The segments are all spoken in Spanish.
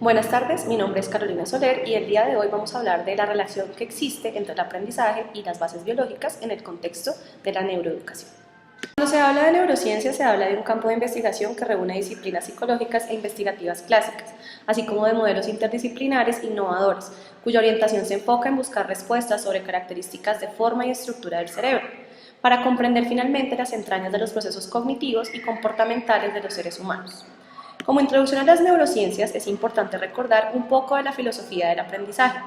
Buenas tardes, mi nombre es Carolina Soler y el día de hoy vamos a hablar de la relación que existe entre el aprendizaje y las bases biológicas en el contexto de la neuroeducación. Cuando se habla de neurociencia, se habla de un campo de investigación que reúne disciplinas psicológicas e investigativas clásicas, así como de modelos interdisciplinares innovadores, cuya orientación se enfoca en buscar respuestas sobre características de forma y estructura del cerebro, para comprender finalmente las entrañas de los procesos cognitivos y comportamentales de los seres humanos. Como introducción a las neurociencias, es importante recordar un poco de la filosofía del aprendizaje,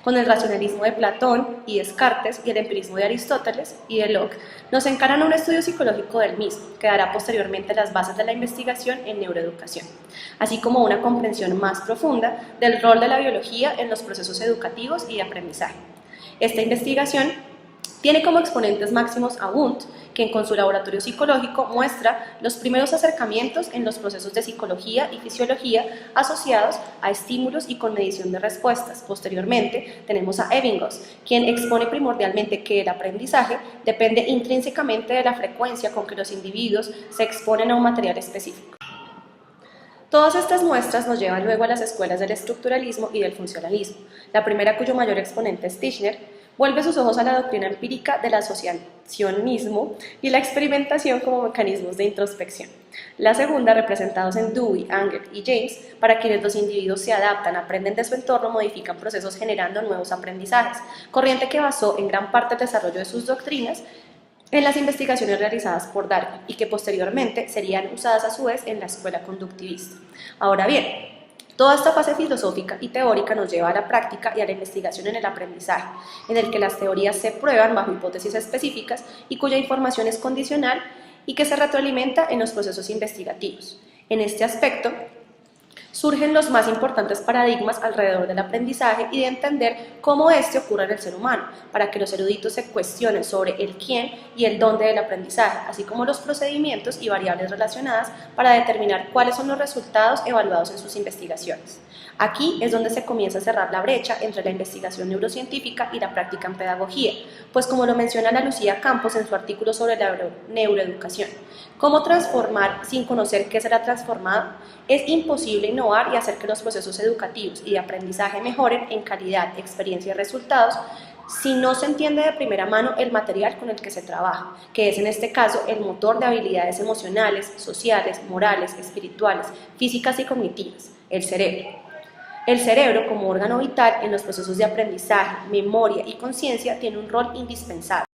con el racionalismo de Platón y Descartes y el empirismo de Aristóteles y de Locke. Nos encaran un estudio psicológico del mismo, que dará posteriormente las bases de la investigación en neuroeducación, así como una comprensión más profunda del rol de la biología en los procesos educativos y de aprendizaje. Esta investigación tiene como exponentes máximos a Wundt, quien con su laboratorio psicológico muestra los primeros acercamientos en los procesos de psicología y fisiología asociados a estímulos y con medición de respuestas. Posteriormente tenemos a Ebbinghaus, quien expone primordialmente que el aprendizaje depende intrínsecamente de la frecuencia con que los individuos se exponen a un material específico. Todas estas muestras nos llevan luego a las escuelas del estructuralismo y del funcionalismo. La primera, cuyo mayor exponente es Tishner, vuelve sus ojos a la doctrina empírica del asociacionismo y la experimentación como mecanismos de introspección. La segunda, representados en Dewey, Anger y James, para quienes los individuos se adaptan, aprenden de su entorno, modifican procesos generando nuevos aprendizajes, corriente que basó en gran parte el desarrollo de sus doctrinas en las investigaciones realizadas por Darwin y que posteriormente serían usadas a su vez en la escuela conductivista. Ahora bien, toda esta fase filosófica y teórica nos lleva a la práctica y a la investigación en el aprendizaje, en el que las teorías se prueban bajo hipótesis específicas y cuya información es condicional y que se retroalimenta en los procesos investigativos. En este aspecto, surgen los más importantes paradigmas alrededor del aprendizaje y de entender cómo éste ocurre en el ser humano, para que los eruditos se cuestionen sobre el quién y el dónde del aprendizaje, así como los procedimientos y variables relacionadas para determinar cuáles son los resultados evaluados en sus investigaciones. Aquí es donde se comienza a cerrar la brecha entre la investigación neurocientífica y la práctica en pedagogía, pues como lo menciona Ana Lucía Campos en su artículo sobre la neuroeducación, ¿cómo transformar sin conocer qué será transformado? Es imposible innovar y hacer que los procesos educativos y de aprendizaje mejoren en calidad, experiencia y resultados si no se entiende de primera mano el material con el que se trabaja, que es en este caso el motor de habilidades emocionales, sociales, morales, espirituales, físicas y cognitivas, el cerebro. El cerebro, como órgano vital en los procesos de aprendizaje, memoria y conciencia, tiene un rol indispensable.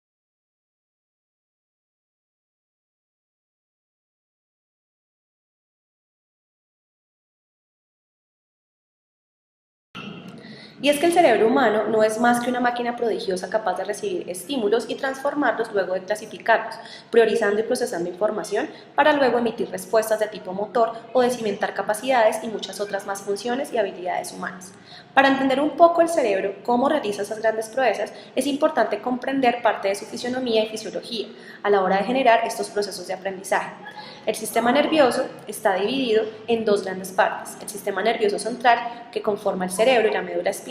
Y es que el cerebro humano no es más que una máquina prodigiosa capaz de recibir estímulos y transformarlos luego de clasificarlos, priorizando y procesando información para luego emitir respuestas de tipo motor o de cimentar capacidades y muchas otras más funciones y habilidades humanas. Para entender un poco el cerebro, cómo realiza esas grandes proezas, es importante comprender parte de su fisionomía y fisiología a la hora de generar estos procesos de aprendizaje. El sistema nervioso está dividido en dos grandes partes: el sistema nervioso central, que conforma el cerebro y la médula espinal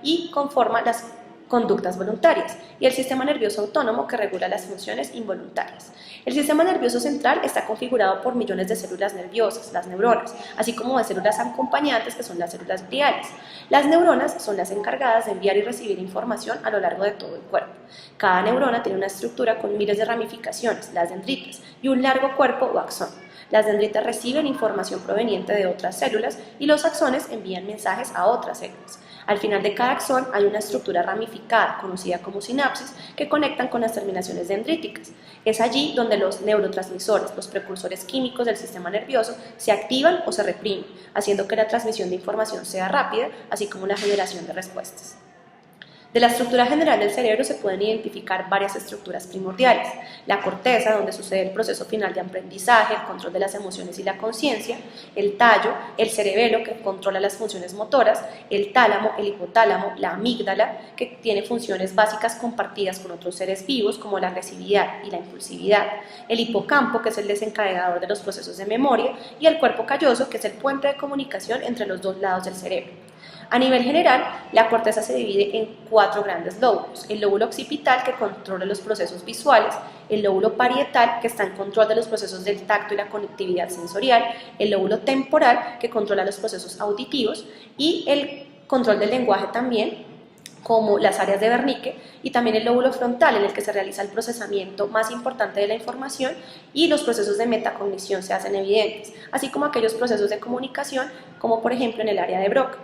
y conforma las conductas voluntarias, y el sistema nervioso autónomo, que regula las funciones involuntarias. El sistema nervioso central está configurado por millones de células nerviosas, las neuronas, así como de células acompañantes, que son las células gliales. Las neuronas son las encargadas de enviar y recibir información a lo largo de todo el cuerpo. Cada neurona tiene una estructura con miles de ramificaciones, las dendritas, y un largo cuerpo o axón. Las dendritas reciben información proveniente de otras células y los axones envían mensajes a otras células. Al final de cada axón hay una estructura ramificada, conocida como sinapsis, que conectan con las terminaciones dendríticas. Es allí donde los neurotransmisores, los precursores químicos del sistema nervioso, se activan o se reprimen, haciendo que la transmisión de información sea rápida, así como la generación de respuestas. De la estructura general del cerebro se pueden identificar varias estructuras primordiales: la corteza, donde sucede el proceso final de aprendizaje, el control de las emociones y la conciencia; el tallo, el cerebelo, que controla las funciones motoras; el tálamo, el hipotálamo, la amígdala, que tiene funciones básicas compartidas con otros seres vivos como la agresividad y la impulsividad; el hipocampo, que es el desencadenador de los procesos de memoria; y el cuerpo calloso, que es el puente de comunicación entre los dos lados del cerebro. A nivel general, la corteza se divide en 4 grandes lóbulos: el lóbulo occipital, que controla los procesos visuales; el lóbulo parietal, que está en control de los procesos del tacto y la conectividad sensorial; el lóbulo temporal, que controla los procesos auditivos; y el control del lenguaje también, como las áreas de Wernicke; y también el lóbulo frontal, en el que se realiza el procesamiento más importante de la información y los procesos de metacognición se hacen evidentes, así como aquellos procesos de comunicación, como por ejemplo en el área de Broca.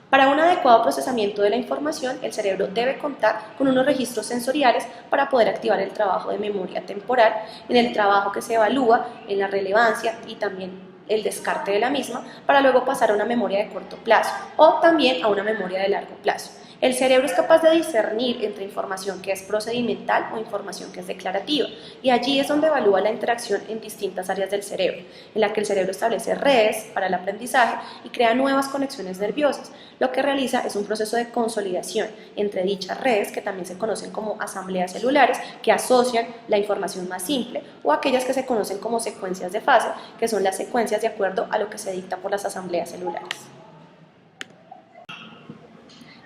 Para un adecuado procesamiento de la información, el cerebro debe contar con unos registros sensoriales para poder activar el trabajo de memoria temporal, en el trabajo que se evalúa, en la relevancia y también el descarte de la misma, para luego pasar a una memoria de corto plazo o también a una memoria de largo plazo. El cerebro es capaz de discernir entre información que es procedimental o información que es declarativa, y allí es donde evalúa la interacción en distintas áreas del cerebro, en la que el cerebro establece redes para el aprendizaje y crea nuevas conexiones nerviosas. Lo que realiza es un proceso de consolidación entre dichas redes, que también se conocen como asambleas celulares, que asocian la información más simple, o aquellas que se conocen como secuencias de fase, que son las secuencias de acuerdo a lo que se dicta por las asambleas celulares.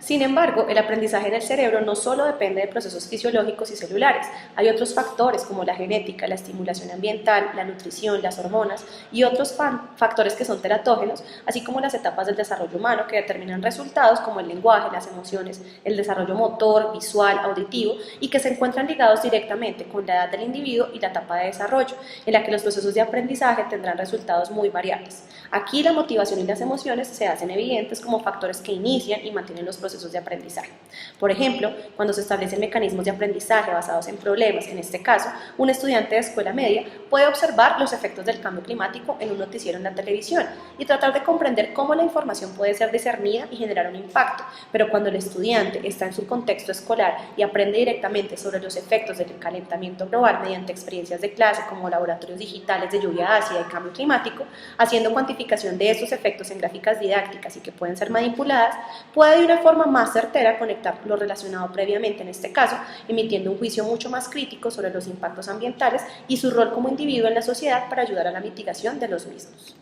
Sin embargo, el aprendizaje en el cerebro no solo depende de procesos fisiológicos y celulares. Hay otros factores como la genética, la estimulación ambiental, la nutrición, las hormonas y otros factores que son teratógenos, así como las etapas del desarrollo humano que determinan resultados como el lenguaje, las emociones, el desarrollo motor, visual, auditivo, y que se encuentran ligados directamente con la edad del individuo y la etapa de desarrollo, en la que los procesos de aprendizaje tendrán resultados muy variables. Aquí la motivación y las emociones se hacen evidentes como factores que inician y mantienen los procesos de aprendizaje. Por ejemplo, cuando se establecen mecanismos de aprendizaje basados en problemas, en este caso, un estudiante de escuela media puede observar los efectos del cambio climático en un noticiero en la televisión y tratar de comprender cómo la información puede ser discernida y generar un impacto, pero cuando el estudiante está en su contexto escolar y aprende directamente sobre los efectos del calentamiento global mediante experiencias de clase como laboratorios digitales de lluvia ácida y cambio climático, haciendo cuantificación de estos efectos en gráficas didácticas y que pueden ser manipuladas, puede de una forma más certera conectar lo relacionado previamente en este caso, emitiendo un juicio mucho más crítico sobre los impactos ambientales y su rol como individuo en la sociedad para ayudar a la mitigación de los mismos.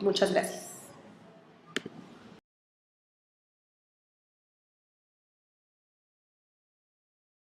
Muchas gracias.